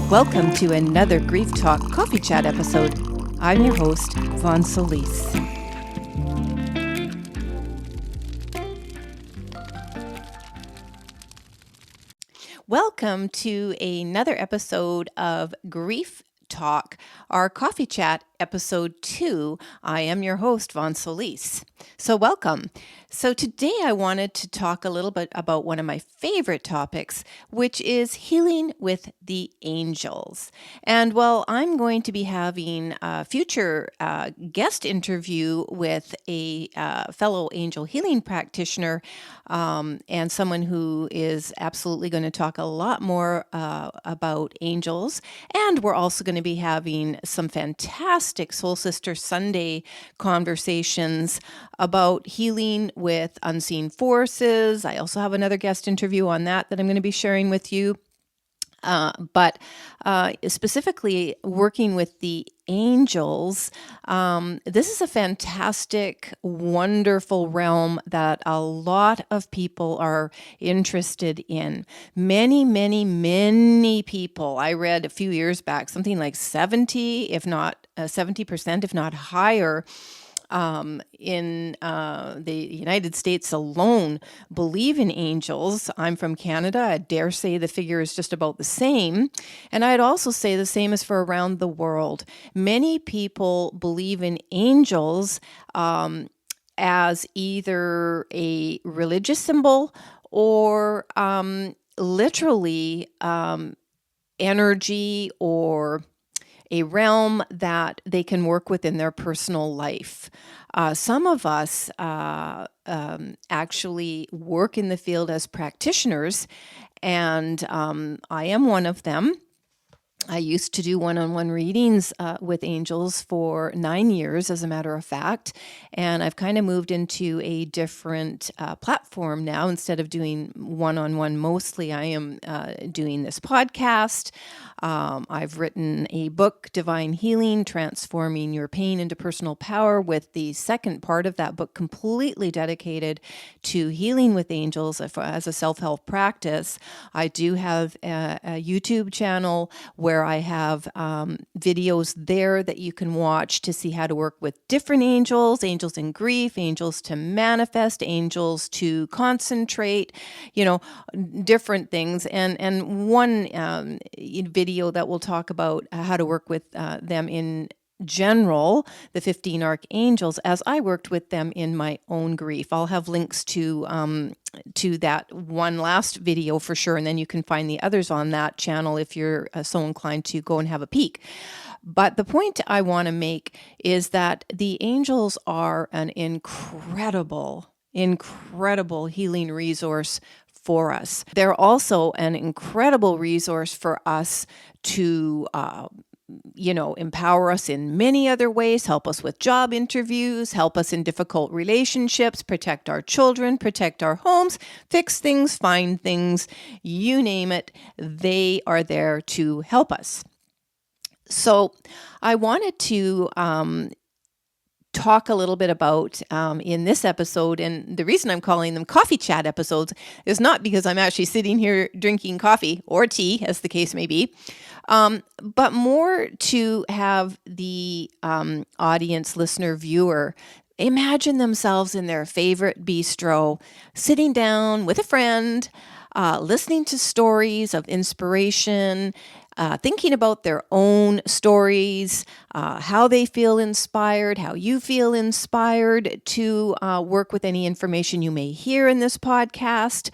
Welcome to another Grief Talk Coffee Chat episode. I'm your host, Vonne. Welcome to another episode of Grief Talk, our Coffee Chat episode 2. I am your host, Vonne. So welcome. So today I wanted to talk a little bit about one of my favorite topics, which is healing with the angels. And well, I'm going to be having a future guest interview with a fellow angel healing practitioner and someone who is absolutely going to talk a lot more about angels. And we're also going to be having some fantastic Soul Sister Sunday conversations about healing with unseen forces. I also have another guest interview on that I'm going to be sharing with you. But specifically working with the angels, this is a fantastic, wonderful realm that a lot of people are interested in. Many people. I read a few years back, something like 70%, if not higher, in the United States alone believe in angels. I'm from Canada. I dare say the figure is just about the same. And I'd also say the same is for around the world. Many people believe in angels as either a religious symbol or literally energy or a realm that they can work with in their personal life. Some of us actually work in the field as practitioners, and I am one of them. I used to do one-on-one readings with angels for 9 years, as a matter of fact, and I've kind of moved into a different platform now. Instead of doing one-on-one mostly, I am doing this podcast. I've written a book, Divine Healing, Transforming Your Pain into Personal Power, with the second part of that book completely dedicated to healing with angels as a self-help practice. I do have a YouTube channel where I have videos there that you can watch to see how to work with different angels in grief, angels to manifest, angels to concentrate, different things. And one video that will talk about how to work with them in general, the 15 archangels, as I worked with them in my own grief. I'll have links to that one last video for sure, and then you can find the others on that channel if you're so inclined to go and have a peek. But the point I want to make is that the angels are an incredible healing resource for us. They're also an incredible resource for us to empower us in many other ways, help us with job interviews, help us in difficult relationships, protect our children, protect our homes, fix things, find things, you name it, they are there to help us. So I wanted to talk a little bit about in this episode, and the reason I'm calling them coffee chat episodes is not because I'm actually sitting here drinking coffee or tea, as the case may be, but more to have the audience, listener, viewer imagine themselves in their favorite bistro, sitting down with a friend, listening to stories of inspiration, thinking about their own stories, how they feel inspired, how you feel inspired to work with any information you may hear in this podcast,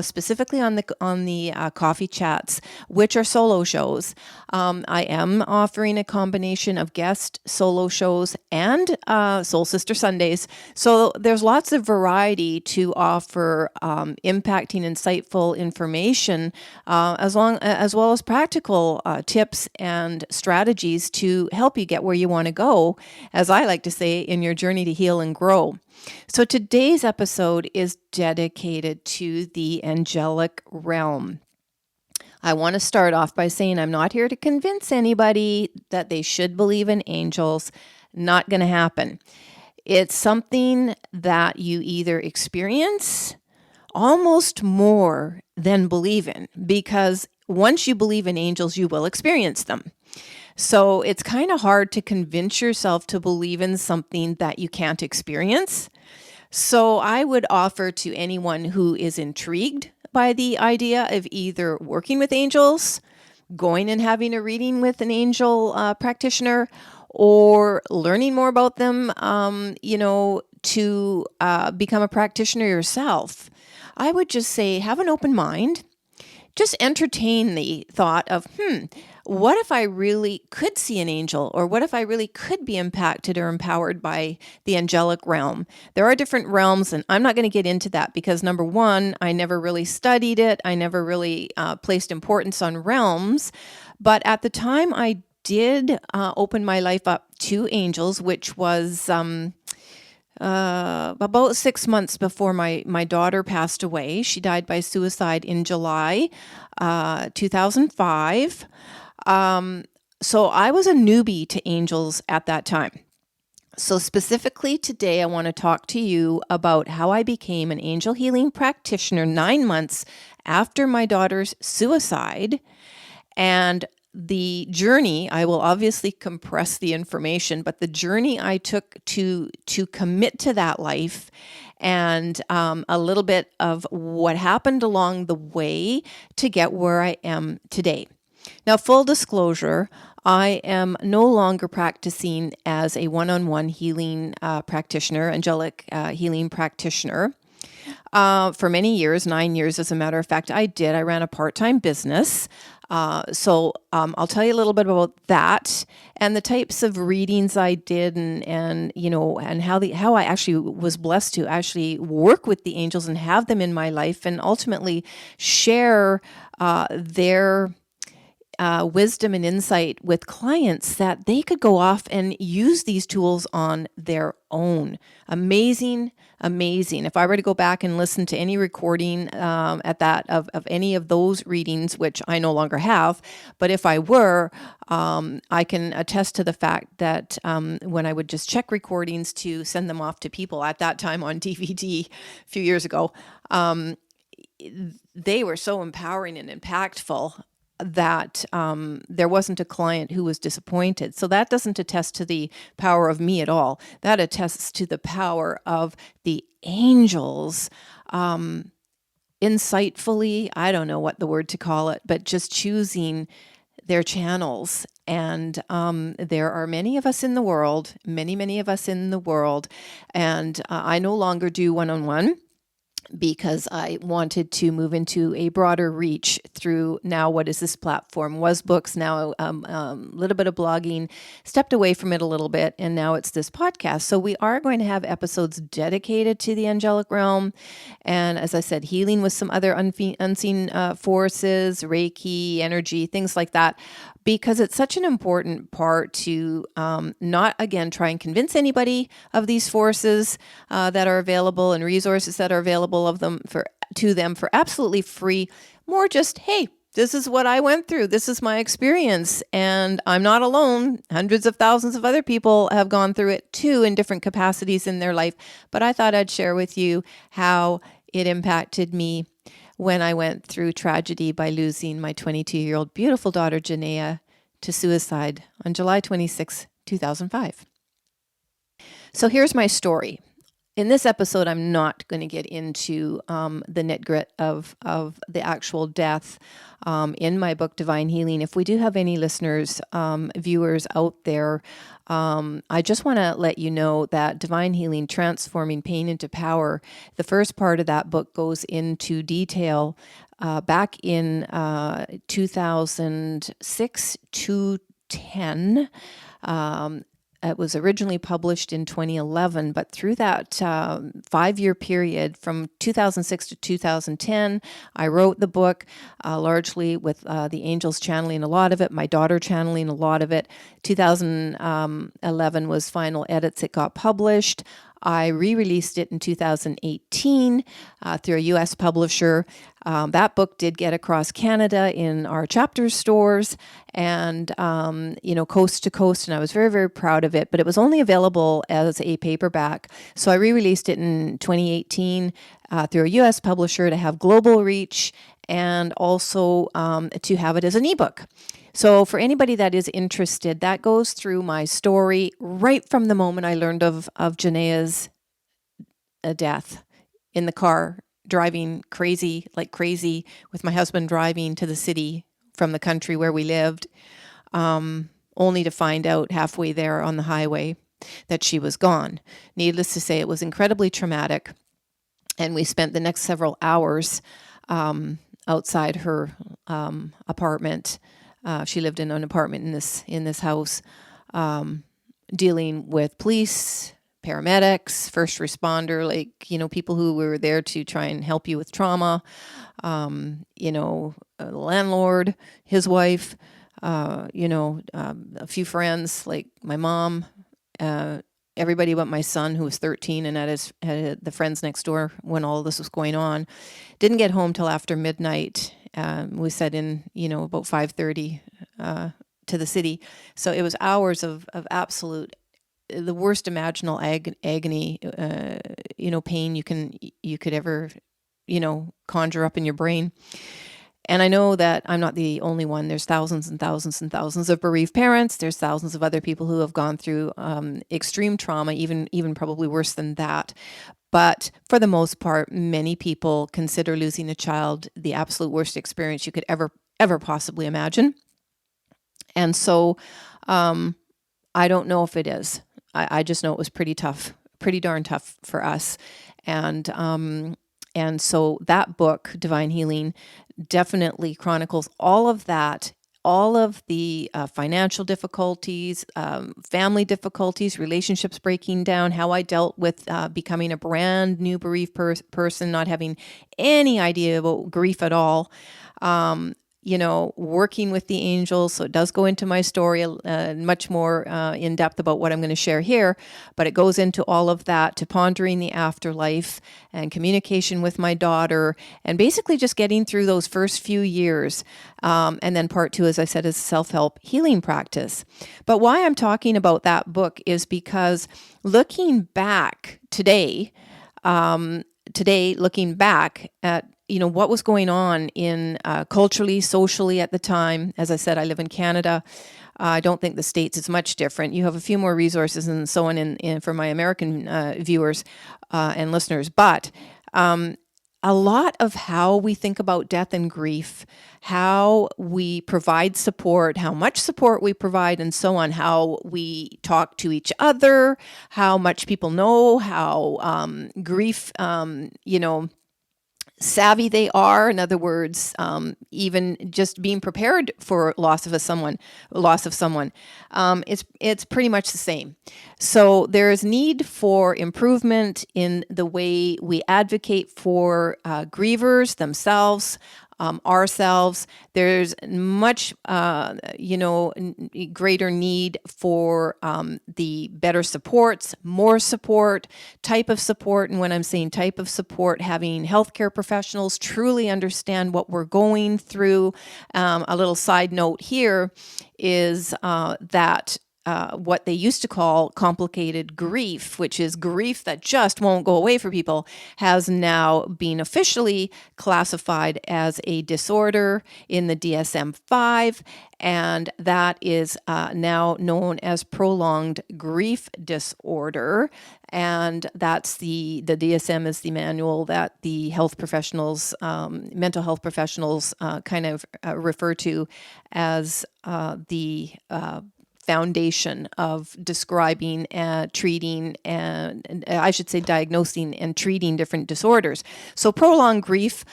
specifically on the coffee chats, which are solo shows. I am offering a combination of guest solo shows and Soul Sister Sundays. So there's lots of variety to offer impacting, insightful information, as well as practical tips and strategies to help you get where you want to go, as I like to say, in your journey to heal and grow. So today's episode is dedicated to the angelic realm. I want to start off by saying I'm not here to convince anybody that they should believe in angels. Not going to happen. It's something that you either experience almost more than believe in, because once you believe in angels, you will experience them. So it's kind of hard to convince yourself to believe in something that you can't experience. So I would offer to anyone who is intrigued by the idea of either working with angels, going and having a reading with an angel practitioner, or learning more about them, to become a practitioner yourself. I would just say have an open mind. Just entertain the thought of, what if I really could see an angel? Or what if I really could be impacted or empowered by the angelic realm? There are different realms, and I'm not going to get into that because, number one, I never really studied it. I never really placed importance on realms. But at the time I did open my life up to angels, which was about 6 months before my daughter passed away. She died by suicide in July 2005. So I was a newbie to angels at that time. So specifically today, I want to talk to you about how I became an angel healing practitioner 9 months after my daughter's suicide. And the journey, I will obviously compress the information, but the journey I took to commit to that life, and a little bit of what happened along the way to get where I am today. Now, full disclosure, I am no longer practicing as a one-on-one healing practitioner, angelic healing practitioner. For many years, 9 years as a matter of fact, I ran a part-time business. So I'll tell you a little bit about that and the types of readings I did, and how I actually was blessed to actually work with the angels and have them in my life, and ultimately share their wisdom and insight with clients that they could go off and use these tools on their own. Amazing. If I were to go back and listen to any recording of any of those readings, which I no longer have, but if I were, I can attest to the fact that when I would just check recordings to send them off to people at that time on DVD a few years ago, they were so empowering and impactful that there wasn't a client who was disappointed. So that doesn't attest to the power of me at all. That attests to the power of the angels, insightfully, I don't know what the word to call it, but just choosing their channels. And there are many of us in the world, many of us in the world, and I no longer do one-on-one, because I wanted to move into a broader reach through now what is this platform? Was books, now a little bit of blogging, stepped away from it a little bit, and now it's this podcast. So we are going to have episodes dedicated to the angelic realm. And as I said, healing with some other unseen forces, Reiki, energy, things like that, because it's such an important part to not, again, try and convince anybody of these forces that are available and resources that are available to them for absolutely free. More just, hey, this is what I went through. This is my experience, and I'm not alone. Hundreds of thousands of other people have gone through it too in different capacities in their life. But I thought I'd share with you how it impacted me when I went through tragedy by losing my 22-year-old beautiful daughter, Janaea, to suicide on July 26, 2005. So here's my story. In this episode, I'm not going to get into the nit-grit of the actual death in my book, Divine Healing. If we do have any listeners, viewers out there, I just want to let you know that Divine Healing, Transforming Pain into Power, the first part of that book goes into detail back in 2006 to 10. It was originally published in 2011, but through that 5-year period from 2006 to 2010, I wrote the book largely with the angels channeling a lot of it, my daughter channeling a lot of it. 2011 was final edits. It got published. I re-released it in 2018 through a U.S. publisher. That book did get across Canada in our chapter stores and, coast to coast, and I was very, very proud of it, but it was only available as a paperback. So I re-released it in 2018 through a U.S. publisher to have global reach and also to have it as an ebook. So for anybody that is interested, that goes through my story right from the moment I learned of Janaea's death in the car, driving crazy, like crazy, with my husband driving to the city from the country where we lived, only to find out halfway there on the highway that she was gone. Needless to say, it was incredibly traumatic. And we spent the next several hours outside her apartment. She lived in an apartment in this house, dealing with police, paramedics, first responder, people who were there to try and help you with trauma, a landlord, his wife, a few friends like my mom, everybody but my son, who was 13 and at the friends next door when all this was going on. Didn't get home till after midnight. We set in, about 5:30 to the city. So it was hours of absolute, the worst imaginable agony, pain you could ever, conjure up in your brain. And I know that I'm not the only one. There's thousands and thousands and thousands of bereaved parents. There's thousands of other people who have gone through extreme trauma, even probably worse than that. But for the most part, many people consider losing a child the absolute worst experience you could ever possibly imagine. And so I don't know if it is. I just know it was pretty tough, pretty darn tough for us. And so that book, Divine Healing, definitely chronicles all of that, all of the financial difficulties, family difficulties, relationships breaking down, how I dealt with becoming a brand new bereaved person, not having any idea about grief at all. Working with the angels. So it does go into my story much more in depth about what I'm going to share here, but it goes into all of that, to pondering the afterlife and communication with my daughter, and basically just getting through those first few years. And then part 2, as I said, is self-help healing practice. But why I'm talking about that book is because looking back today, looking back at what was going on in culturally, socially at the time. As I said, I live in Canada. I don't think the States is much different. You have a few more resources and so on for my American viewers and listeners. But a lot of how we think about death and grief, how we provide support, how much support we provide, and so on, how we talk to each other, how much people know, how grief, savvy they are. In other words, even just being prepared for loss of someone, it's pretty much the same. So there is need for improvement in the way we advocate for grievers themselves, ourselves. There's much, greater need for the better supports, more support, type of support. And when I'm saying type of support, having healthcare professionals truly understand what we're going through. A little side note here is that what they used to call complicated grief, which is grief that just won't go away for people, has now been officially classified as a disorder in the DSM V, and that is now known as prolonged grief disorder. And that's the DSM is the manual that the health professionals, mental health professionals kind of refer to as the foundation of describing, treating, and I should say diagnosing and treating different disorders. So prolonged grief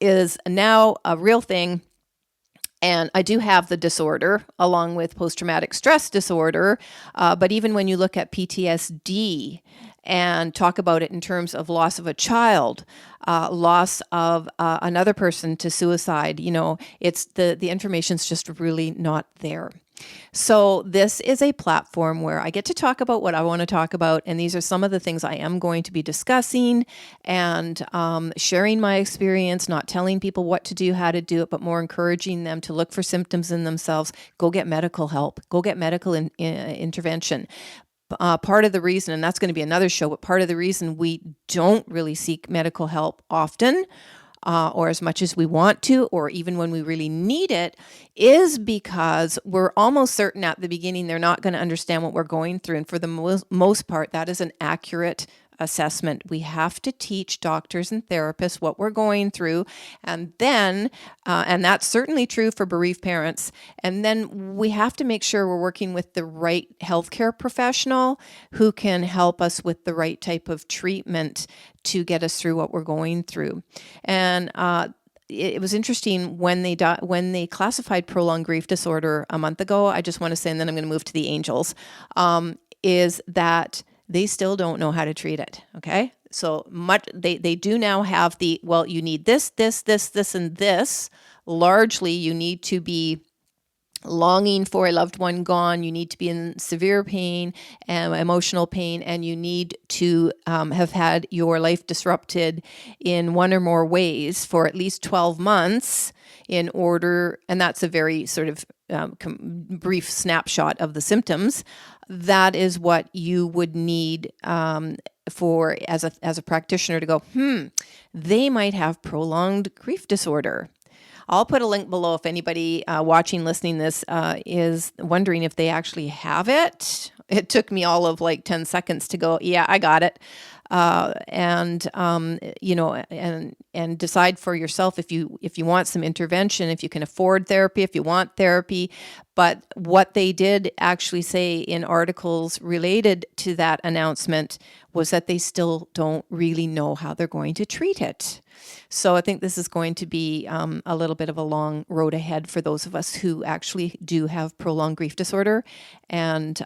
is now a real thing. And I do have the disorder along with post-traumatic stress disorder. But even when you look at PTSD and talk about it in terms of loss of a child, loss of another person to suicide, it's the information's just really not there. So this is a platform where I get to talk about what I want to talk about, and these are some of the things I am going to be discussing and sharing my experience, not telling people what to do, how to do it, but more encouraging them to look for symptoms in themselves, go get medical help, go get medical intervention. Part of the reason, and that's going to be another show, but part of the reason we don't really seek medical help often or as much as we want to, or even when we really need it, is because we're almost certain at the beginning they're not going to understand what we're going through. And for the most part, that is an accurate assessment. We have to teach doctors and therapists what we're going through, and then, and that's certainly true for bereaved parents, and then we have to make sure we're working with the right healthcare professional who can help us with the right type of treatment to get us through what we're going through. And it was interesting when they classified prolonged grief disorder a month ago. I just want to say, and then I'm going to move to the angels, is that they still don't know how to treat it. Okay. So much, they do now have well, you need this, and this. Largely, you need to be longing for a loved one gone. You need to be in severe pain and emotional pain, and you need to have had your life disrupted in one or more ways for at least 12 months in order, and that's a very sort of brief snapshot of the symptoms. That is what you would need for as a practitioner to go, they might have prolonged grief disorder. I'll put a link below if anybody watching, listening this is wondering if they actually have it. It took me all of like 10 seconds to go, yeah, I got it. And decide for yourself if you want some intervention, if you can afford therapy, if you want therapy. But what they did actually say in articles related to that announcement was that they still don't really know how they're going to treat it. So I think this is going to be a little bit of a long road ahead for those of us who actually do have prolonged grief disorder, and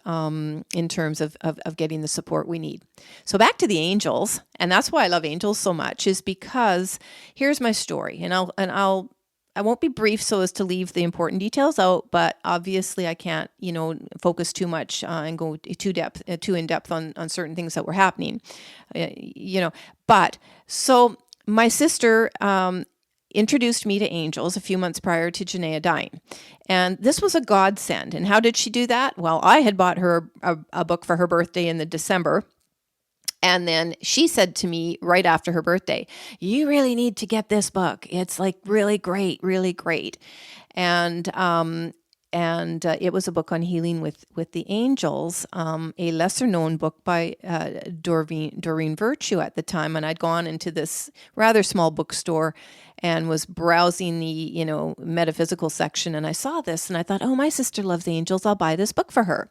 in terms of getting the support we need. So back to the angels, and that's why I love angels so much, is because here's my story, and I won't be brief so as to leave the important details out, but obviously I can't, focus too much and go too in depth on certain things that were happening, But so my sister introduced me to angels a few months prior to Janaea dying, and this was a godsend. And how did she do that? Well, I had bought her a book for her birthday in the December. And then she said to me right after her birthday, you really need to get this book. It's like really great, really great. And it was a book on healing with the angels, a lesser known book by Doreen Virtue at the time. And I'd gone into this rather small bookstore and was browsing the, metaphysical section. And I saw this and I thought, oh, my sister loves angels. I'll buy this book for her.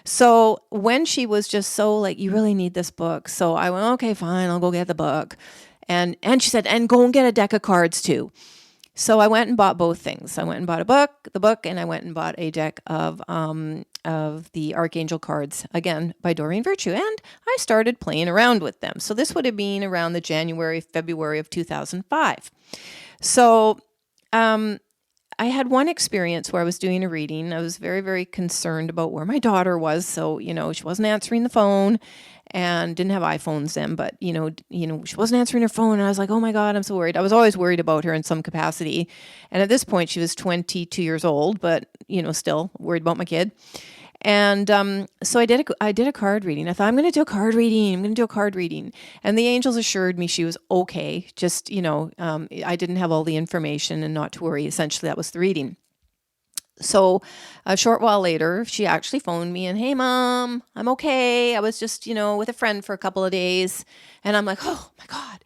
So when she was just so like, you really need this book. So I went, okay, fine, I'll go get the book. And she said, and go and get a deck of cards too. So I went and bought both things. I went and bought the book, and I went and bought a deck of the Archangel cards, again, by Doreen Virtue. And I started playing around with them. So this would have been around the February of 2005. So, I had one experience where I was doing a reading. I was very, very concerned about where my daughter was. So, she wasn't answering the phone and didn't have iPhones then, but, she wasn't answering her phone. And I was like, oh my God, I'm so worried. I was always worried about her in some capacity. And at this point, she was 22 years old, but, still worried about my kid. And so I did a card reading. I thought, I'm going to do a card reading. And the angels assured me she was okay. Just, I didn't have all the information and not to worry. Essentially, that was the reading. So a short while later, she actually phoned me and, hey, Mom, I'm okay. I was just, with a friend for a couple of days. And I'm like, oh, my God.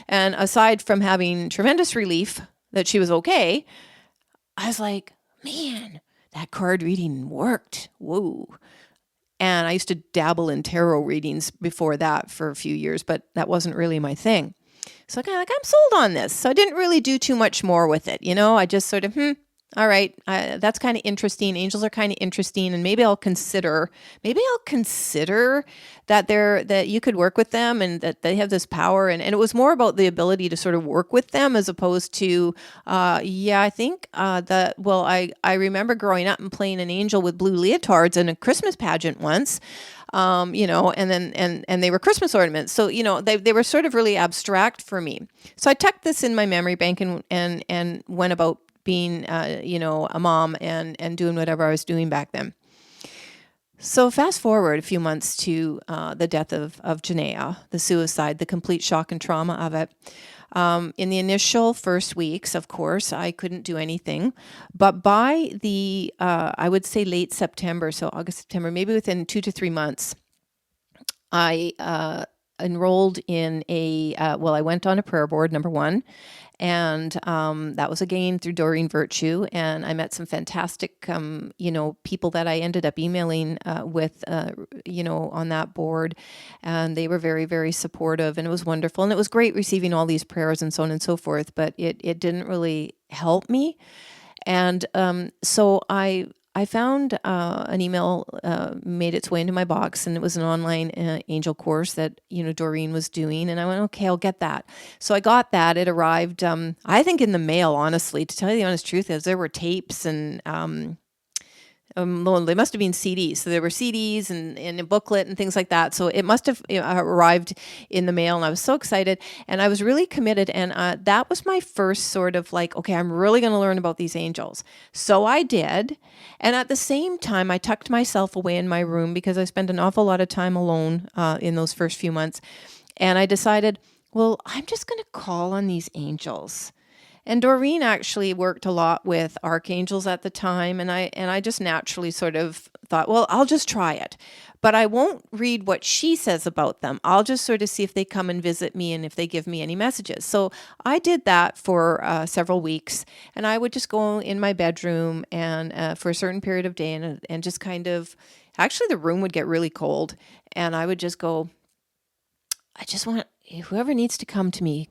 And aside from having tremendous relief that she was okay, I was like, man, that card reading worked. Whoa. And I used to dabble in tarot readings before that for a few years, but that wasn't really my thing. So I'm sold on this. So I didn't really do too much more with it. I just sort of, all right, that's kind of interesting. Angels are kind of interesting, and maybe I'll consider that you could work with them and that they have this power. And it was more about the ability to sort of work with them as opposed to, I think I remember growing up and playing an angel with blue leotards in a Christmas pageant once. And they were Christmas ornaments. So, they were sort of really abstract for me. So I tucked this in my memory bank and went about being, a mom and doing whatever I was doing back then. So fast forward a few months to the death of Janaea, the suicide, the complete shock and trauma of it. In the initial first weeks, of course, I couldn't do anything. But by I would say late September, so August, September, maybe within 2 to 3 months, I enrolled in I went on a prayer board, number one. And that was again through Doreen Virtue. And I met some fantastic, people that I ended up emailing with, on that board. And they were very, very supportive. And it was wonderful. And it was great receiving all these prayers and so on and so forth. But it didn't really help me. And so I found an email made its way into my box, and it was an online angel course that Doreen was doing, and I went, okay, I'll get that. So I got that. It arrived, I think, in the mail. Honestly, to tell you the honest truth, is there were tapes and. They must have been CDs. So there were CDs and a booklet and things like that. So it must have arrived in the mail, and I was so excited, and I was really committed. And that was my first sort of like, okay, I'm really going to learn about these angels. So I did. And at the same time, I tucked myself away in my room because I spent an awful lot of time alone in those first few months. And I decided, well, I'm just going to call on these angels. And Doreen actually worked a lot with archangels at the time, and I just naturally sort of thought, well, I'll just try it. But I won't read what she says about them. I'll just sort of see if they come and visit me and if they give me any messages. So I did that for several weeks, and I would just go in my bedroom and for a certain period of day and just kind of, actually the room would get really cold, and I would just go, I just want whoever needs to come to me,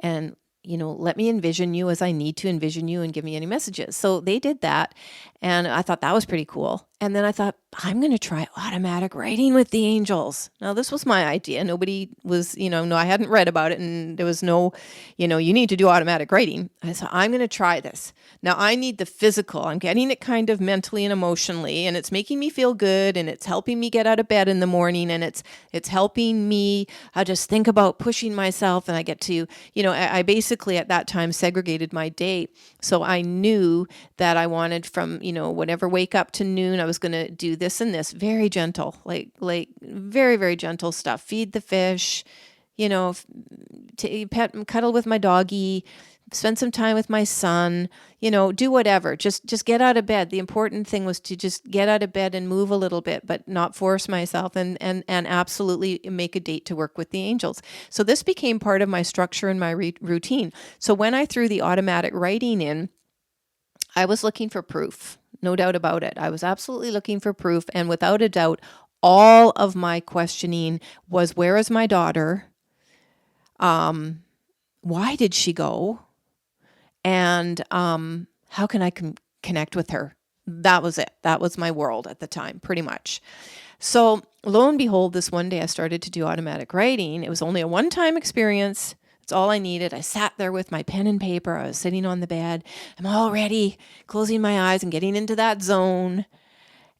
and let me envision you as I need to envision you and give me any messages. So they did that. And I thought that was pretty cool. And then I thought, I'm going to try automatic writing with the angels. Now, this was my idea. Nobody was, no, I hadn't read about it, and there was no, you need to do automatic writing. I said, I'm going to try this. Now, I need the physical. I'm getting it kind of mentally and emotionally, and it's making me feel good, and it's helping me get out of bed in the morning, and it's helping me just think about pushing myself, and I get to, I basically at that time segregated my day. So I knew that I wanted from, whatever wake up to noon, I was going to do this and this, very gentle, like very, very gentle stuff. Feed the fish, pet and cuddle with my doggy, spend some time with my son, do whatever. Just get out of bed. The important thing was to just get out of bed and move a little bit, but not force myself, and absolutely make a date to work with the angels. So this became part of my structure and my routine. So when I threw the automatic writing in, I was looking for proof. No doubt about it. I was absolutely looking for proof. And without a doubt, all of my questioning was, where is my daughter? Why did she go? And how can I connect with her? That was it. That was my world at the time, pretty much. So lo and behold, this one day I started to do automatic writing. It was only a one-time experience. It's all I needed. I sat there with my pen and paper. I was sitting on the bed. I'm all ready, closing my eyes and getting into that zone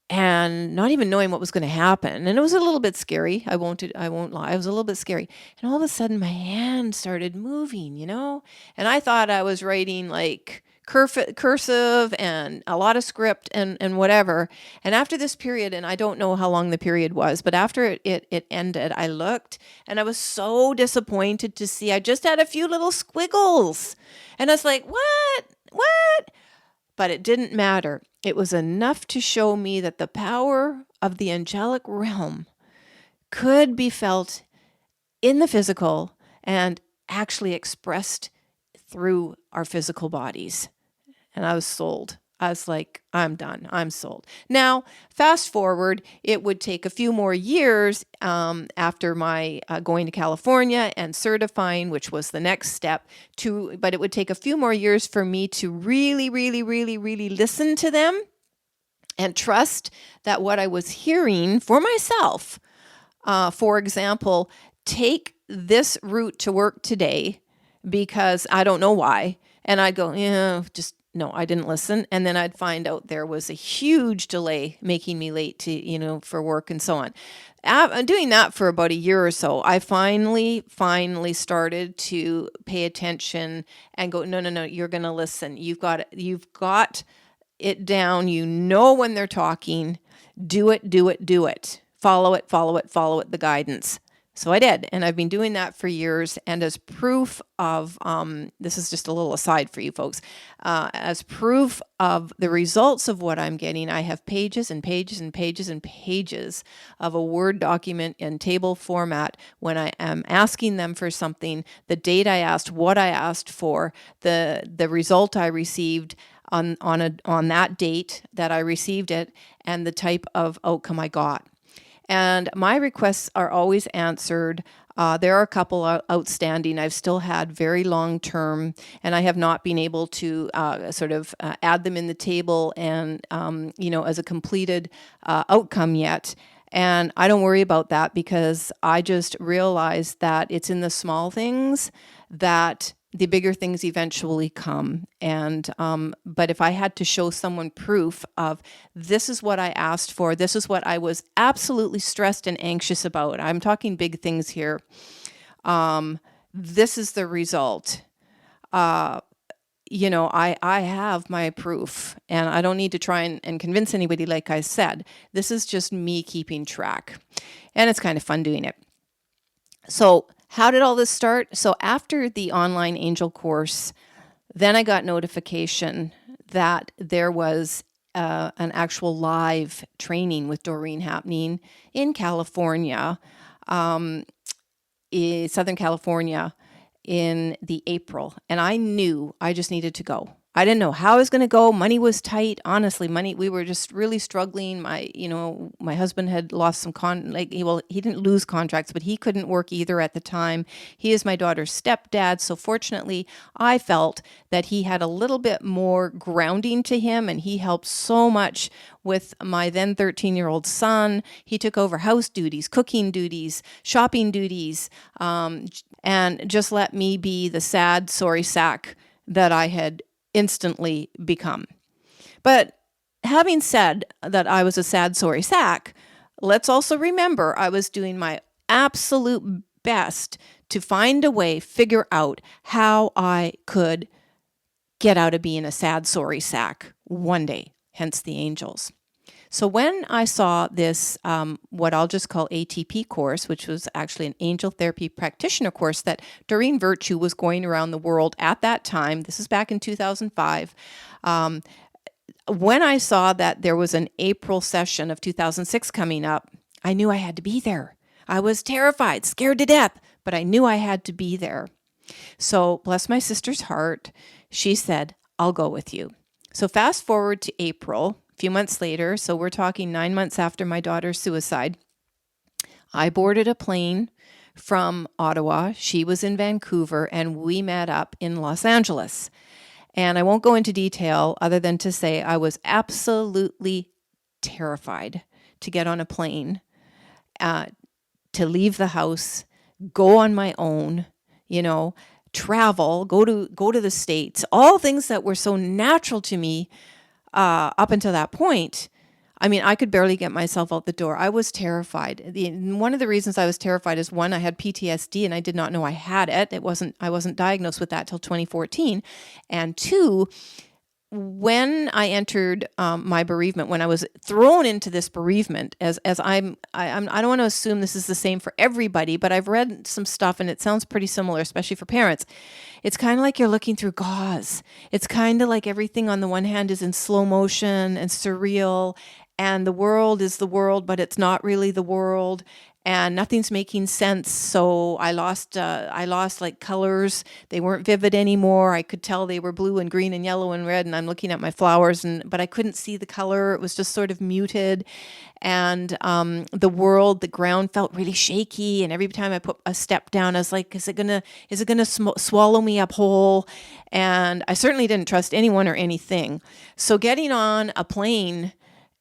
and not even knowing what was going to happen. And it was a little bit scary. I won't lie. It was a little bit scary. And all of a sudden my hand started moving, and I thought I was writing like cursive and a lot of script and whatever. And after this period, and I don't know how long the period was, but after it ended, I looked and I was so disappointed to see I just had a few little squiggles. And I was like, what? But it didn't matter. It was enough to show me that the power of the angelic realm could be felt in the physical and actually expressed through our physical bodies. And I was sold. I was like, I'm done. I'm sold. Now, fast forward, it would take a few more years after my going to California and certifying, which was the next step, but it would take a few more years for me to really, really, really, really listen to them and trust that what I was hearing for myself, for example, take this route to work today because I don't know why. And I'd go, no, I didn't listen. And then I'd find out there was a huge delay making me late to, for work and so on. I'm doing that for about a year or so. I finally started to pay attention and go, no, you're going to listen. You've got it down. When they're talking, do it. Follow it, the guidance. So I did, and I've been doing that for years. And as proof of, this is just a little aside for you folks, as proof of the results of what I'm getting, I have pages and pages and pages and pages of a Word document in table format when I am asking them for something, the date I asked, what I asked for, the result I received on that date that I received it, and the type of outcome I got. And my requests are always answered. There are a couple outstanding. I've still had very long term, and I have not been able to add them in the table and, as a completed outcome yet. And I don't worry about that because I just realize that it's in the small things that the bigger things eventually come. And but if I had to show someone proof of this is what I asked for, this is what I was absolutely stressed and anxious about, I'm talking big things here, this is the result. I have my proof, and I don't need to try and convince anybody. Like I said, this is just me keeping track, and it's kind of fun doing it. So how did all this start? So after the online angel course, then I got notification that there was an actual live training with Doreen happening in California, in Southern California, in the April. And I knew I just needed to go. I didn't know how I was going to go. Money was tight. Honestly, we were just really struggling. My husband had lost some he didn't lose contracts, but he couldn't work either at the time. He is my daughter's stepdad. So fortunately, I felt that he had a little bit more grounding to him, and he helped so much with my then 13-year-old son. He took over house duties, cooking duties, shopping duties, and just let me be the sad, sorry sack that I had instantly become. But having said that I was a sad, sorry sack, let's also remember I was doing my absolute best to find a way, figure out how I could get out of being a sad, sorry sack one day, hence the angels. So when I saw this, what I'll just call ATP course, which was actually an Angel Therapy Practitioner course that Doreen Virtue was going around the world at that time, this is back in 2005, when I saw that there was an April session of 2006 coming up, I knew I had to be there. I was terrified, scared to death, but I knew I had to be there. So bless my sister's heart, she said, I'll go with you. So fast forward to April, few months later, so we're talking 9 months after my daughter's suicide, I boarded a plane from Ottawa. She was in Vancouver, and we met up in Los Angeles. And I won't go into detail other than to say I was absolutely terrified to get on a plane, to leave the house, go on my own, travel, go to the States, all things that were so natural to me up until that point. I mean, I could barely get myself out the door. I was terrified. One of the reasons I was terrified is, one, I had PTSD and I did not know I had it. I wasn't diagnosed with that till 2014. And two, when I entered my bereavement, when I was thrown into this bereavement, I don't want to assume this is the same for everybody, but I've read some stuff and it sounds pretty similar, especially for parents. It's kind of like you're looking through gauze. It's kind of like everything on the one hand is in slow motion and surreal, and the world is the world, but it's not really the world. And nothing's making sense. So I lost like colors. They weren't vivid anymore. I could tell they were blue and green and yellow and red. And I'm looking at my flowers, but I couldn't see the color. It was just sort of muted. And the ground felt really shaky. And every time I put a step down, I was like, is it gonna swallow me up whole? And I certainly didn't trust anyone or anything. So getting on a plane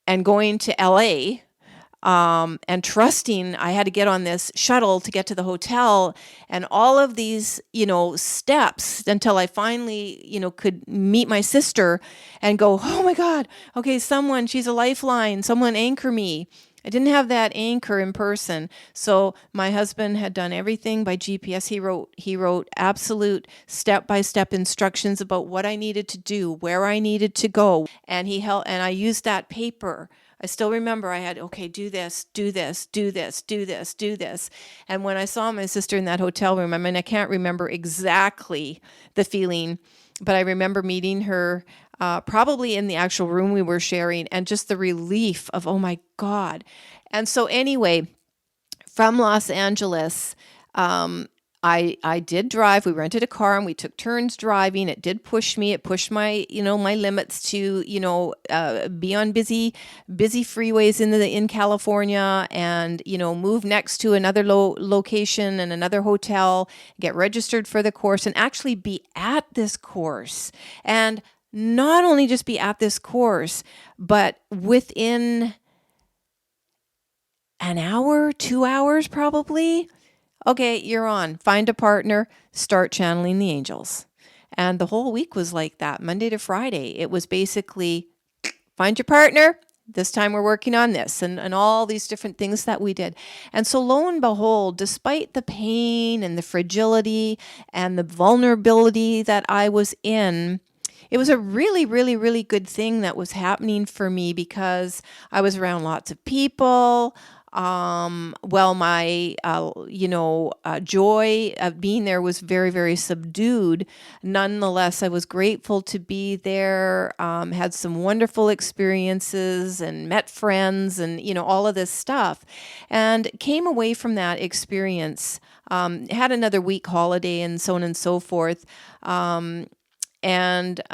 and going to LA, and trusting I had to get on this shuttle to get to the hotel, and all of these, steps until I finally, could meet my sister and go, oh my God, okay, she's a lifeline, someone anchor me. I didn't have that anchor in person. So my husband had done everything by GPS. He wrote absolute step-by-step instructions about what I needed to do, where I needed to go, and I used that paper. I still remember I had, okay, do this, do this, do this, do this, do this. And when I saw my sister in that hotel room, I mean, I can't remember exactly the feeling, but I remember meeting her probably in the actual room we were sharing, and just the relief of, oh my God. And so anyway, from Los Angeles, I did drive. We rented a car and we took turns driving. It did push me. It pushed my my limits to be on busy freeways in California, and move next to another location and another hotel, get registered for the course, and actually be at this course. And not only just be at this course, but within an hour, 2 hours probably, okay, you're on. Find a partner, start channeling the angels. And the whole week was like that, Monday to Friday. It was basically find your partner. This time we're working on this, and all these different things that we did. And so lo and behold, despite the pain and the fragility and the vulnerability that I was in, it was a really, really, really good thing that was happening for me, because I was around lots of people. My joy of being there was very, very subdued. Nonetheless, I was grateful to be there, had some wonderful experiences and met friends and, all of this stuff, and came away from that experience, had another week holiday and so on and so forth. And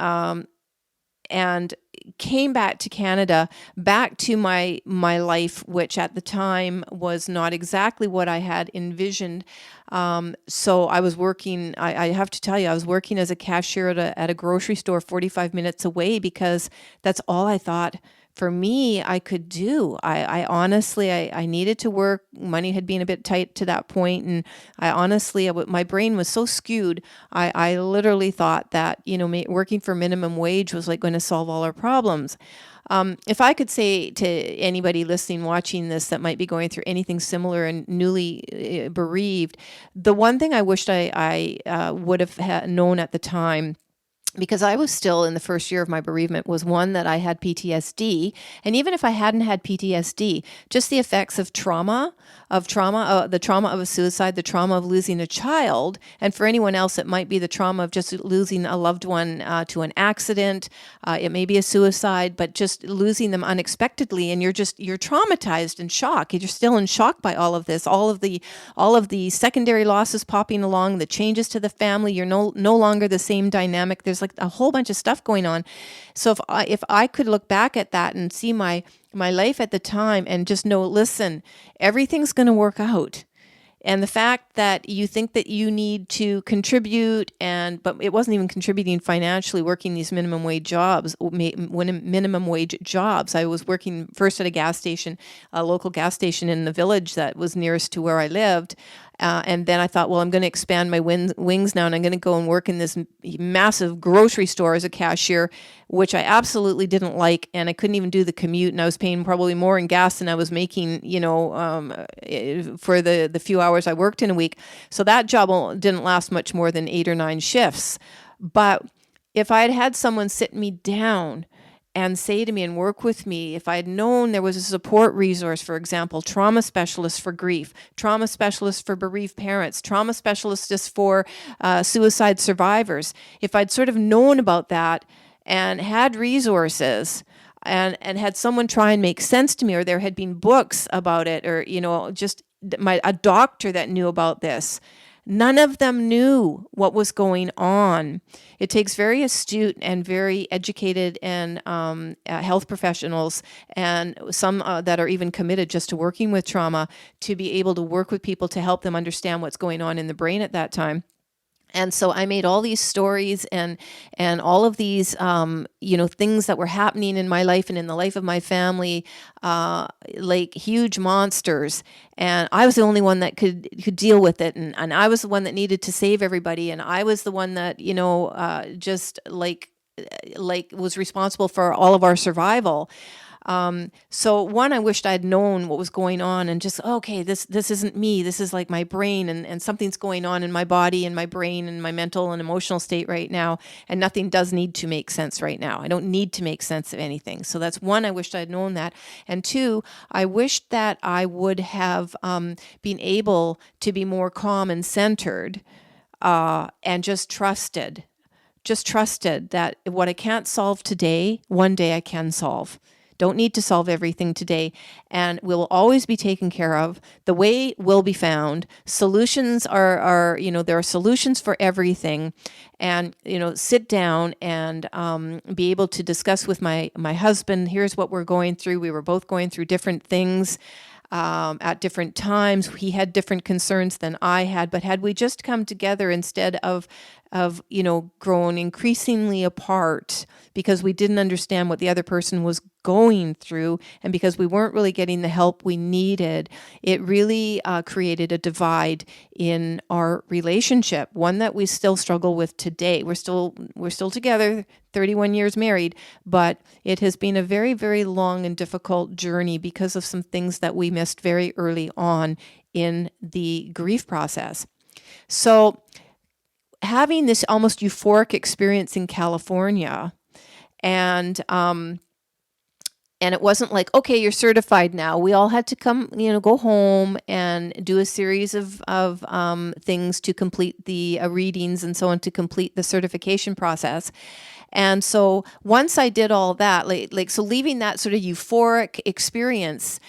came back to Canada, back to my life, which at the time was not exactly what I had envisioned. So I was working, I have to tell you, I was working as a cashier at a grocery store 45 minutes away, because that's all I thought for me I could do. I honestly, I needed to work. Money had been a bit tight to that point, and I honestly, my brain was so skewed. I literally thought that working for minimum wage was like going to solve all our problems. If I could say to anybody listening, watching this, that might be going through anything similar and newly bereaved, the one thing I wished I would have known at the time, because I was still in the first year of my bereavement, was one, that I had PTSD. And even if I hadn't had PTSD, just the effects of trauma, the trauma of a suicide, the trauma of losing a child, and for anyone else, it might be the trauma of just losing a loved one to an accident. It may be a suicide, but just losing them unexpectedly, and you're traumatized and shocked. You're still in shock by all of this, all of the secondary losses popping along, the changes to the family. You're no longer the same dynamic. There's like a whole bunch of stuff going on. So if I could look back at that and see my life at the time and just know, listen, everything's going to work out. And the fact that you think that you need to contribute, but it wasn't even contributing financially, working these minimum wage jobs. I was working first at a local gas station in the village that was nearest to where I lived. And then I thought, well, I'm going to expand my wings now, and I'm going to go and work in this massive grocery store as a cashier, which I absolutely didn't like, and I couldn't even do the commute, and I was paying probably more in gas than I was making, for the few hours I worked in a week. So that job didn't last much more than 8 or 9 shifts. But if I had had someone sit me down and say to me and work with me, if I had known there was a support resource, for example, trauma specialists for grief, trauma specialists for bereaved parents, trauma specialists just for suicide survivors, if I'd sort of known about that and had resources, and had someone try and make sense to me, or there had been books about it, or just a doctor that knew about this. None of them knew what was going on. It takes very astute and very educated and health professionals, and some that are even committed just to working with trauma, to be able to work with people to help them understand what's going on in the brain at that time. And so I made all these stories and all of these, things that were happening in my life and in the life of my family, like huge monsters. And I was the only one that could deal with it. And I was the one that needed to save everybody. And I was the one that, just like was responsible for all of our survival. So one, I wished I'd known what was going on and just, okay, this isn't me. This is like my brain, and something's going on in my body and my brain and my mental and emotional state right now. And nothing does need to make sense right now. I don't need to make sense of anything. So that's one, I wished I'd known that. And two, I wished that I would have been able to be more calm and centered, and just trusted that what I can't solve today, one day I can solve. Don't need to solve everything today, and will always be taken care of. The way will be found. Solutions are there are solutions for everything, and sit down and be able to discuss with my husband. Here's what we're going through. We were both going through different things. At different times, he had different concerns than I had, but had we just come together instead of grown increasingly apart because we didn't understand what the other person was going through, and because we weren't really getting the help we needed, it really created a divide in our relationship, one that we still struggle with today. We're still together, 31 years married, but it has been a very, very long and difficult journey because of some things that we missed very early on in the grief process. So having this almost euphoric experience in California, and it wasn't like, okay, you're certified now. We all had to come, go home and do a series of things to complete the readings and so on, to complete the certification process. And so once I did all that, so leaving that sort of euphoric experience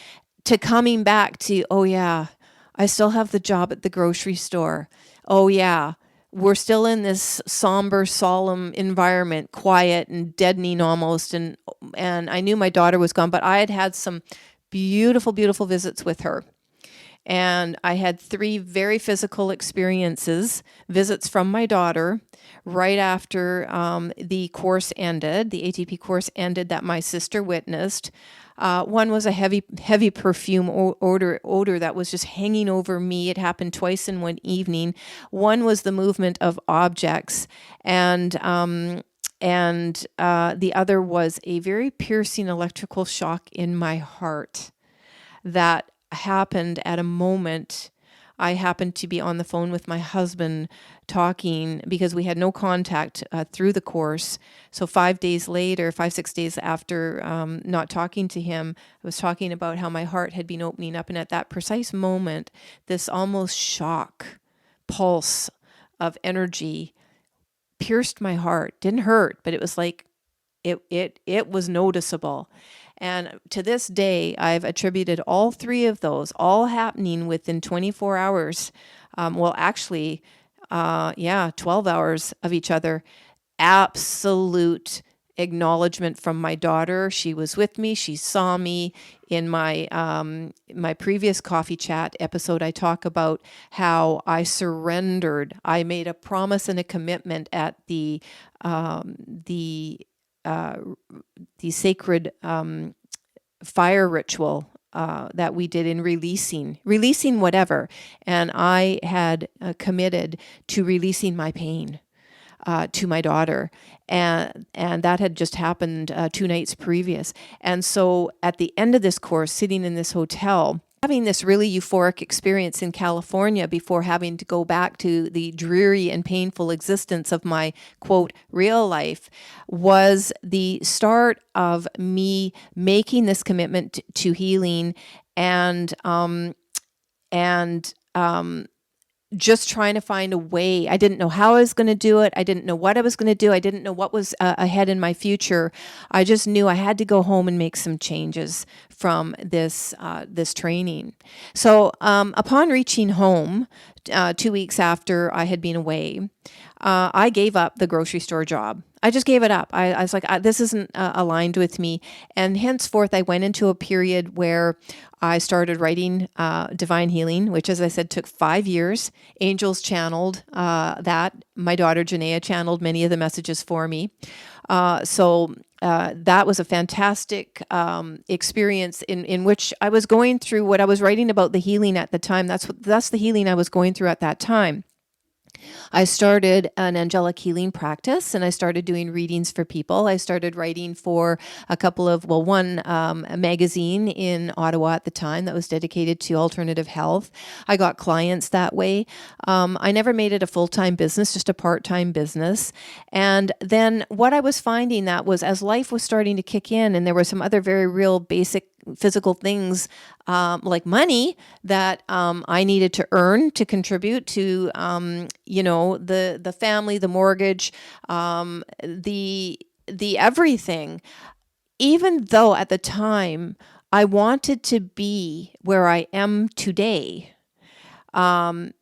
to coming back to, oh yeah, I still have the job at the grocery store. Oh yeah, we're still in this somber, solemn environment, quiet and deadening almost. And I knew my daughter was gone, but I had some beautiful, beautiful visits with her. And I had 3 very physical experiences, visits from my daughter right after the course ended, the ATP course ended, that my sister witnessed. One was a heavy perfume odor that was just hanging over me. It happened twice in one evening. One was the movement of objects, and the other was a very piercing electrical shock in my heart that happened at a moment. I happened to be on the phone with my husband talking, because we had no contact through the course. So 5 days later, 6 days after not talking to him, I was talking about how my heart had been opening up. And at that precise moment, this almost shock pulse of energy pierced my heart. Didn't hurt, but it was like, it was noticeable. And to this day, I've attributed all 3 of those, all happening within 24 hours. 12 hours of each other. Absolute acknowledgement from my daughter. She was with me. She saw me. In my my previous coffee chat episode, I talk about how I surrendered. I made a promise and a commitment at the sacred fire ritual that we did in releasing whatever. And I had committed to releasing my pain to my daughter. And that had just happened 2 nights previous. And so at the end of this course, sitting in this hotel, having this really euphoric experience in California before having to go back to the dreary and painful existence of my, quote, real life, was the start of me making this commitment to healing, and just trying to find a way. I didn't know how I was going to do it. I didn't know what I was going to do. I didn't know what was ahead in my future. I just knew I had to go home and make some changes from this training. So upon reaching home, 2 weeks after I had been away, I gave up the grocery store job. I just gave it up. I was like, this isn't aligned with me. And henceforth, I went into a period where I started writing Divine Healing, which, as I said, took 5 years. Angels channeled that. My daughter, Janaea, channeled many of the messages for me. So that was a fantastic experience in which I was going through what I was writing about, the healing at the time. That's the healing I was going through at that time. I started an angelic healing practice and I started doing readings for people. I started writing for a couple of, one a magazine in Ottawa at the time that was dedicated to alternative health. I got clients that way. I never made it a full-time business, just a part-time business. And then what I was finding that was as life was starting to kick in and there were some other very real basic physical things like money that I needed to earn to contribute to, the family, the mortgage, the everything. Even though at the time I wanted to be where I am today, the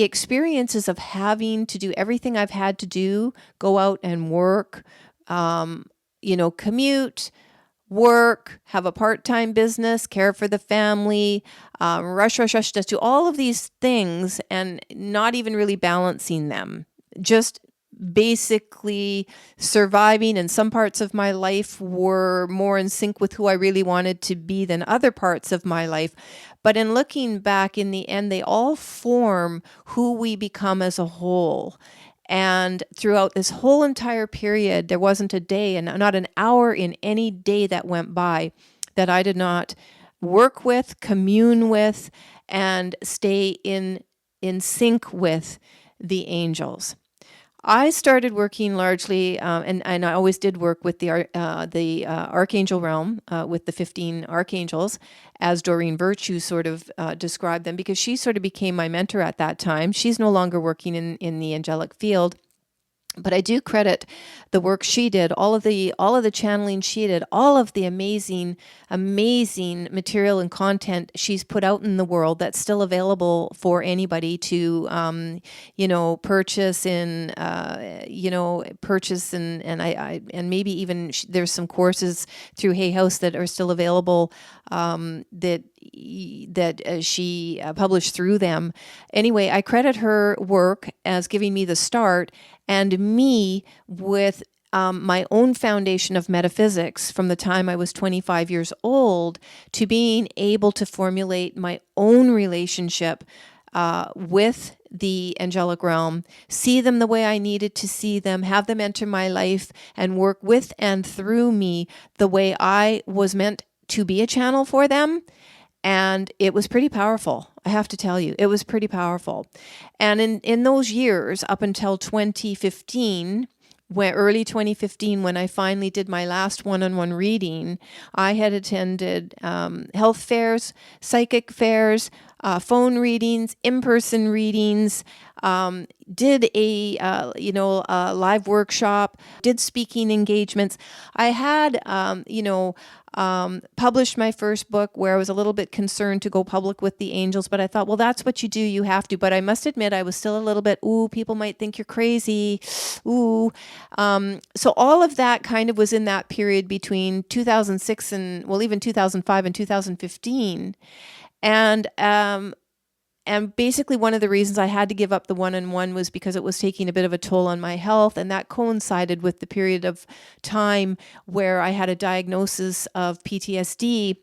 experiences of having to do everything I've had to do, go out and work, commute, work, have a part-time business, care for the family, rush, just do all of these things and not even really balancing them. Just basically surviving, and some parts of my life were more in sync with who I really wanted to be than other parts of my life. But in looking back, in the end, they all form who we become as a whole. And throughout this whole entire period, there wasn't a day and not an hour in any day that went by that I did not work with, commune with, and stay in sync with the angels. I started working largely, and I always did work with the archangel realm, with the 15 archangels, as Doreen Virtue sort of described them, because she sort of became my mentor at that time. She's no longer working in the angelic field. But I do credit the work she did, all of the channeling she did, all of the amazing material and content she's put out in the world that's still available for anybody to, purchase and maybe even there's some courses through Hay House that are still available that she published through them. Anyway, I credit her work as giving me the start and me with my own foundation of metaphysics from the time I was 25 years old to being able to formulate my own relationship with the angelic realm, see them the way I needed to see them, have them enter my life and work with and through me the way I was meant to be a channel for them. And it was pretty powerful. I have to tell you, it was pretty powerful. And in those years, up until 2015, early 2015, when I finally did my last one-on-one reading, I had attended health fairs, psychic fairs, phone readings, in-person readings, did a live workshop, did speaking engagements. I had published my first book where I was a little bit concerned to go public with the angels, but I thought, well, that's what you do, you have to. But I must admit, I was still a little bit, people might think you're crazy. So all of that kind of was in that period between 2006 and, even 2005 and 2015. And basically one of the reasons I had to give up the one-on-one was because it was taking a bit of a toll on my health. And that coincided with the period of time where I had a diagnosis of PTSD,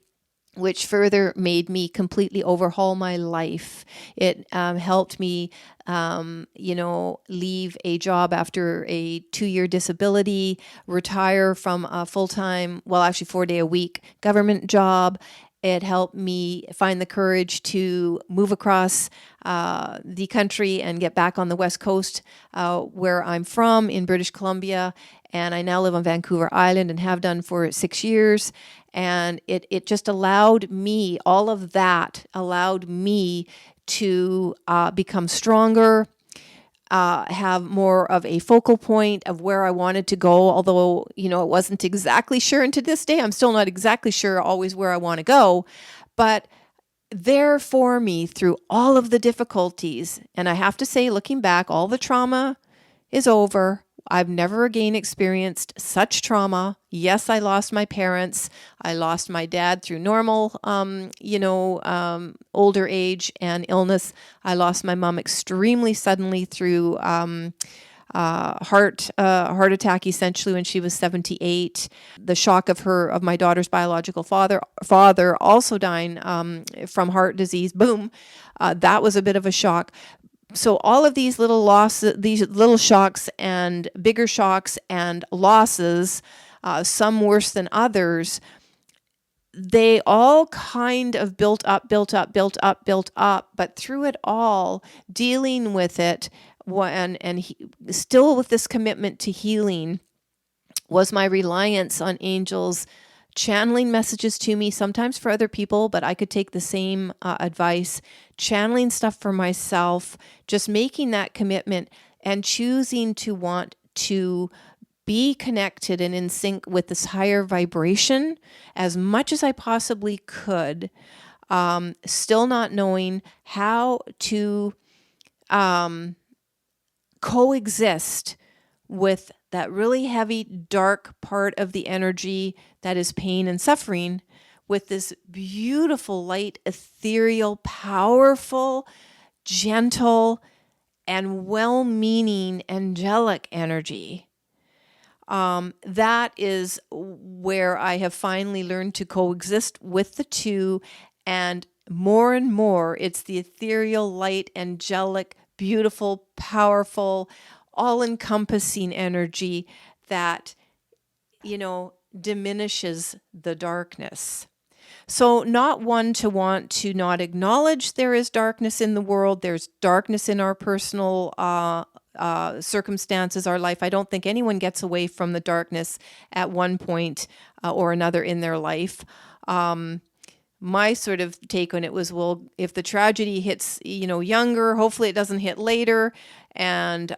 which further made me completely overhaul my life. It helped me, leave a job after a 2-year disability, retire from a full-time, 4-day-a-week government job. It helped me find the courage to move across the country and get back on the West Coast, where I'm from in British Columbia. And I now live on Vancouver Island and have done for 6 years. And it just allowed me, all of that allowed me to become stronger, have more of a focal point of where I wanted to go, although, it wasn't exactly sure. And to this day, I'm still not exactly sure always where I want to go. But there for me through all of the difficulties, and I have to say, looking back, all the trauma is over. I've never again experienced such trauma. Yes, I lost my parents. I lost my dad through normal, older age and illness. I lost my mom extremely suddenly through heart attack, essentially, when she was 78. The shock of my daughter's biological father also dying from heart disease. Boom. That was a bit of a shock. So all of these little losses, these little shocks and bigger shocks and losses, some worse than others, they all kind of built up, but through it all, dealing with it, still with this commitment to healing, was my reliance on angels channeling messages to me, sometimes for other people, but I could take the same advice, channeling stuff for myself, just making that commitment and choosing to want to be connected and in sync with this higher vibration as much as I possibly could, still not knowing how to coexist with that really heavy, dark part of the energy that is pain and suffering, with this beautiful, light, ethereal, powerful, gentle, and well-meaning angelic energy. That is where I have finally learned to coexist with the two, and more, it's the ethereal, light, angelic, beautiful, powerful, all-encompassing energy that, diminishes the darkness. So not one to want to not acknowledge there is darkness in the world. There's darkness in our personal circumstances, our life. I don't think anyone gets away from the darkness at one point or another in their life. My sort of take on it was, well, if the tragedy hits, younger, hopefully it doesn't hit later, and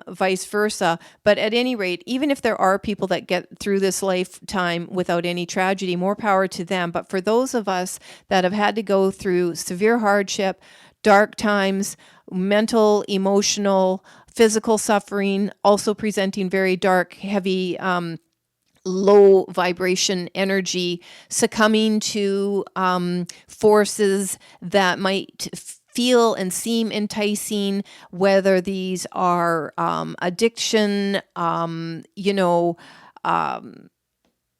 vice versa. But at any rate, even if there are people that get through this lifetime without any tragedy, more power to them. But for those of us that have had to go through severe hardship, dark times, mental, emotional, physical suffering, also presenting very dark, heavy, low vibration energy, succumbing to forces that might feel and seem enticing, whether these are addiction,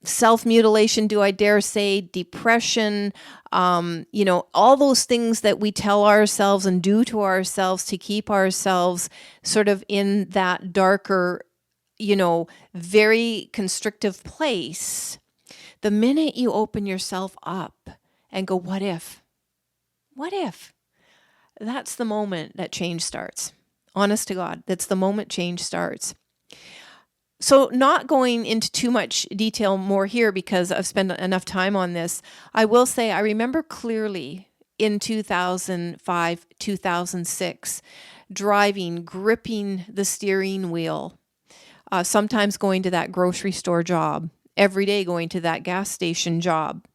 self-mutilation, do I dare say, depression, all those things that we tell ourselves and do to ourselves to keep ourselves sort of in that darker, very constrictive place. The minute you open yourself up and go, what if? What if? That's the moment that change starts. Honest to God, that's the moment change starts. So not going into too much detail more here because I've spent enough time on this, I will say I remember clearly in 2005, 2006, driving, gripping the steering wheel, sometimes going to that grocery store job, every day going to that gas station job,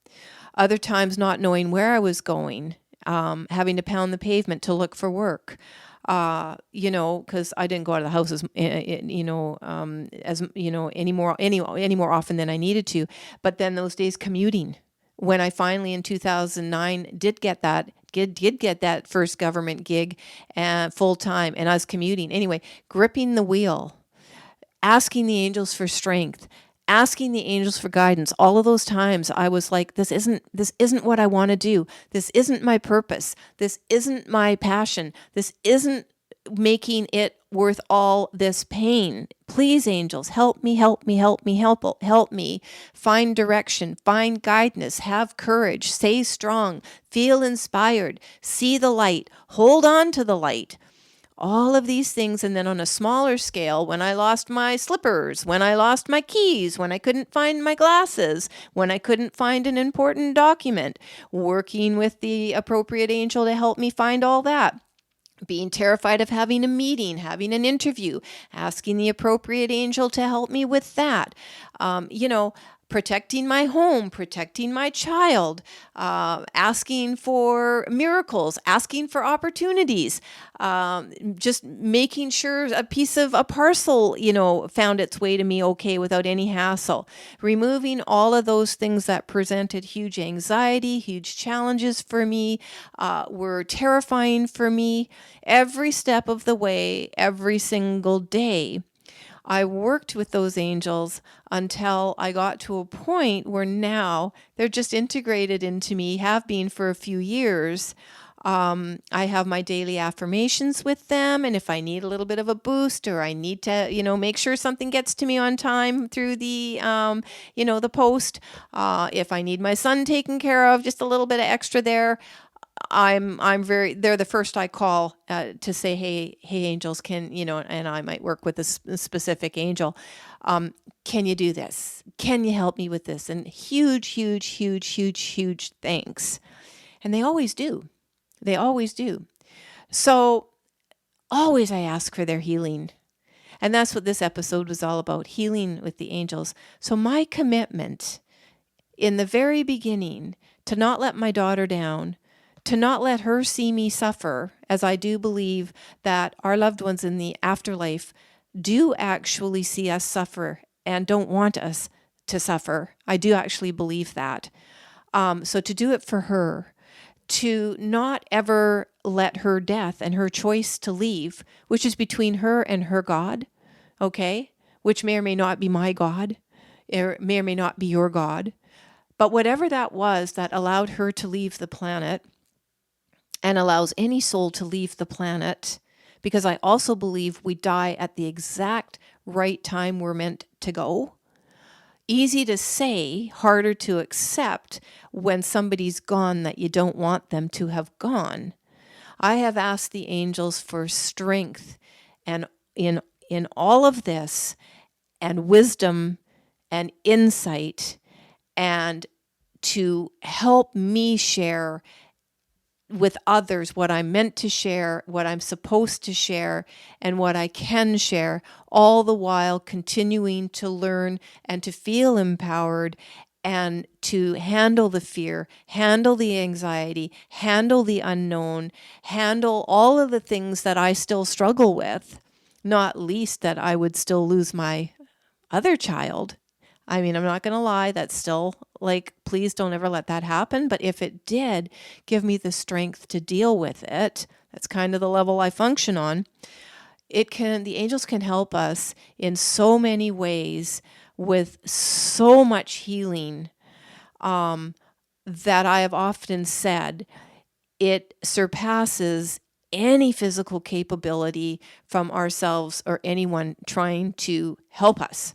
other times not knowing where I was going, having to pound the pavement to look for work, because I didn't go out of the house any more often than I needed to. But then those days commuting, when I finally in 2009 did get that first government gig full time, and I was commuting anyway, gripping the wheel, asking the angels for strength, asking the angels for guidance. All of those times I was like, this isn't what I want to do. This isn't my purpose. This isn't my passion. This isn't making it worth all this pain. Please, angels, help me, help me, help me, help me. Find direction, find guidance, have courage, stay strong, feel inspired, see the light, hold on to the light. All of these things. And then on a smaller scale, when I lost my slippers, when I lost my keys, when I couldn't find my glasses, when I couldn't find an important document, working with the appropriate angel to help me find all that. Being terrified of having a meeting, having an interview, asking the appropriate angel to help me with that. Protecting my home, protecting my child, asking for miracles, asking for opportunities, just making sure a piece of a parcel, found its way to me okay without any hassle. Removing all of those things that presented huge anxiety, huge challenges for me, were terrifying for me every step of the way, every single day. I worked with those angels until I got to a point where now they're just integrated into me, have been for a few years. I have my daily affirmations with them. And if I need a little bit of a boost, or I need to, make sure something gets to me on time through the post, if I need my son taken care of, just a little bit of extra there, they're the first I call to say, hey, angels, and I might work with a specific angel. Can you do this? Can you help me with this? And huge, huge, huge, huge, huge thanks. And they always do. They always do. So always I ask for their healing. And that's what this episode was all about, healing with the angels. So my commitment in the very beginning to not let my daughter down, to not let her see me suffer, as I do believe that our loved ones in the afterlife do actually see us suffer and don't want us to suffer. I do actually believe that. So to do it for her, to not ever let her death and her choice to leave, which is between her and her God, okay, which may or may not be my God, or may not be your God, but whatever that was that allowed her to leave the planet and allows any soul to leave the planet, because I also believe we die at the exact right time we're meant to go. Easy to say, harder to accept when somebody's gone that you don't want them to have gone. I have asked the angels for strength and in all of this, and wisdom and insight, and to help me share with others what I'm meant to share, what I'm supposed to share, and what I can share, all the while continuing to learn and to feel empowered and to handle the fear, handle the anxiety, handle the unknown, handle all of the things that I still struggle with, not least that I would still lose my other child. I mean, I'm not going to lie, that's still please don't ever let that happen. But if it did, give me the strength to deal with it. That's kind of the level I function on. The angels can help us in so many ways with so much healing that I have often said it surpasses any physical capability from ourselves or anyone trying to help us.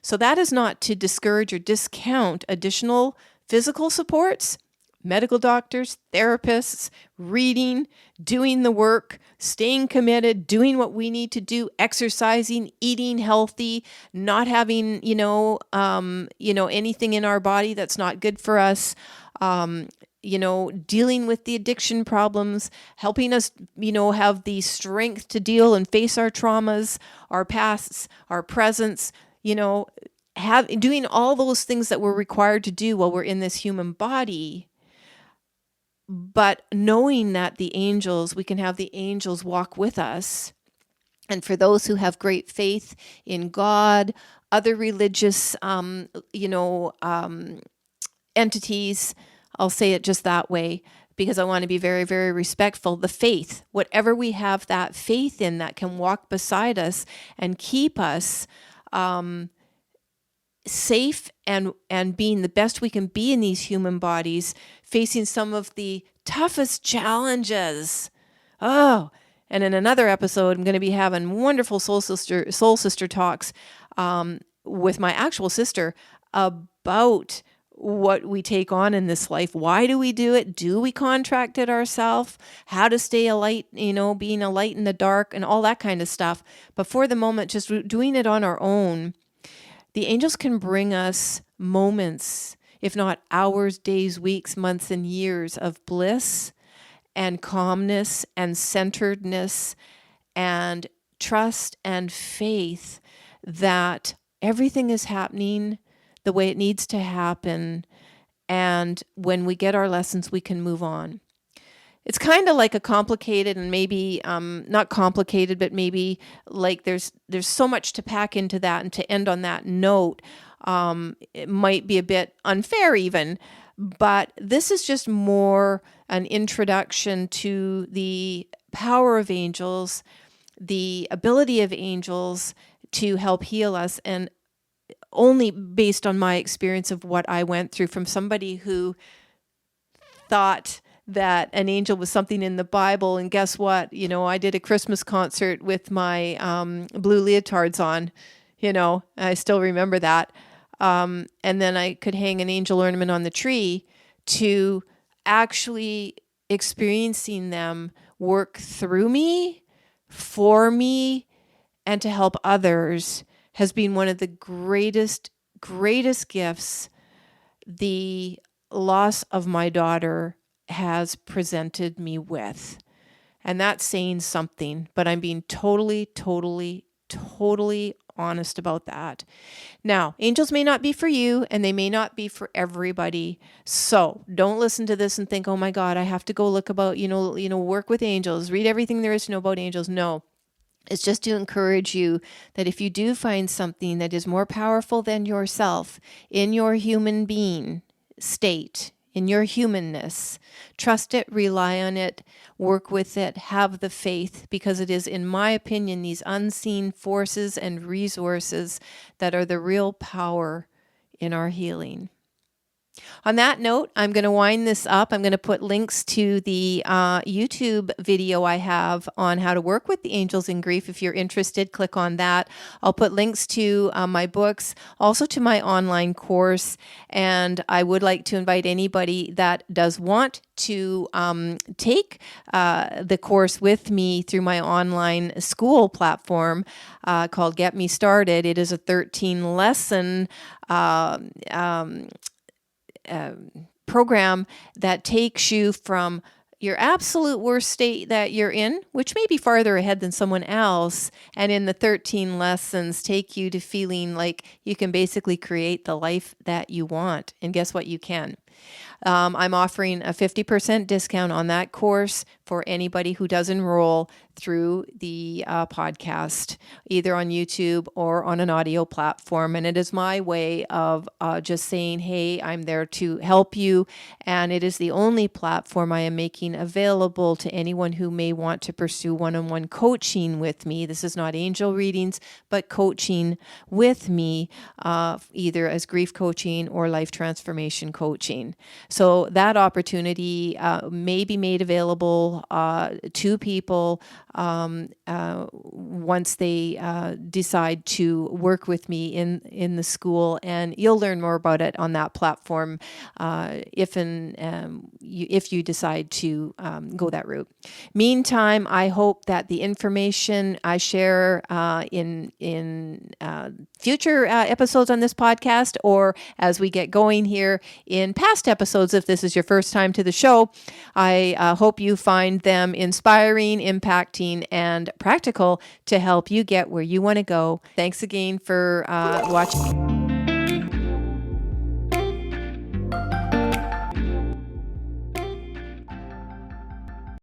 So that is not to discourage or discount additional physical supports, medical doctors, therapists, reading, doing the work, staying committed, doing what we need to do, exercising, eating healthy, not having, anything in our body that's not good for us, dealing with the addiction problems, helping us, have the strength to deal and face our traumas, our pasts, our presents, doing all those things that we're required to do while we're in this human body, but knowing that we can have the angels walk with us. And for those who have great faith in God, other religious, entities, I'll say it just that way, because I want to be very, very respectful. The faith, whatever we have that faith in, that can walk beside us and keep us safe and being the best we can be in these human bodies, facing some of the toughest challenges. Oh, and in another episode, I'm going to be having wonderful soul sister talks with my actual sister about what we take on in this life. Why do we do it? Do we contract it ourselves? How to stay a light, being a light in the dark and all that kind of stuff. But for the moment, just doing it on our own, the angels can bring us moments, if not hours, days, weeks, months, and years of bliss and calmness and centeredness and trust and faith that everything is happening the way it needs to happen. And when we get our lessons, we can move on. It's kind of like a complicated and maybe not complicated, but maybe like there's so much to pack into that, and to end on that note, it might be a bit unfair even, but this is just more an introduction to the power of angels, the ability of angels to help heal us, and only based on my experience of what I went through from somebody who thought that an angel was something in the Bible. And guess what? I did a Christmas concert with my blue leotards on. I still remember that. And then I could hang an angel ornament on the tree to actually experiencing them work through me, for me, and to help others has been one of the greatest gifts the loss of my daughter has presented me with. And that's saying something, but I'm being totally honest about that. Now, angels may not be for you and they may not be for everybody. So don't listen to this and think, oh my God, I have to go look about, work with angels, read everything there is to know about angels. No. It's just to encourage you that if you do find something that is more powerful than yourself in your human being state, in your humanness, trust it, rely on it, work with it, have the faith, because it is, in my opinion, these unseen forces and resources that are the real power in our healing. On that note, I'm going to wind this up. I'm going to put links to the YouTube video I have on how to work with the angels in grief. If you're interested, click on that. I'll put links to my books, also to my online course. And I would like to invite anybody that does want to take the course with me through my online school platform called Get Me Started. It is a 13-lesson program that takes you from your absolute worst state that you're in, which may be farther ahead than someone else, and in the 13 lessons take you to feeling like you can basically create the life that you want. And guess what? You can. I'm offering a 50% discount on that course for anybody who does enroll through the podcast, either on YouTube or on an audio platform. And it is my way of just saying, hey, I'm there to help you. And it is the only platform I am making available to anyone who may want to pursue one-on-one coaching with me. This is not angel readings, but coaching with me, either as grief coaching or life transformation coaching. So that opportunity may be made available to people once they decide to work with me in the school, and you'll learn more about it on that platform if you decide to go that route. Meantime, I hope that the information I share in future episodes on this podcast, or as we get going here in past episodes, if this is your first time to the show, I hope you find them inspiring, impacting, and practical to help you get where you want to go. Thanks again for watching.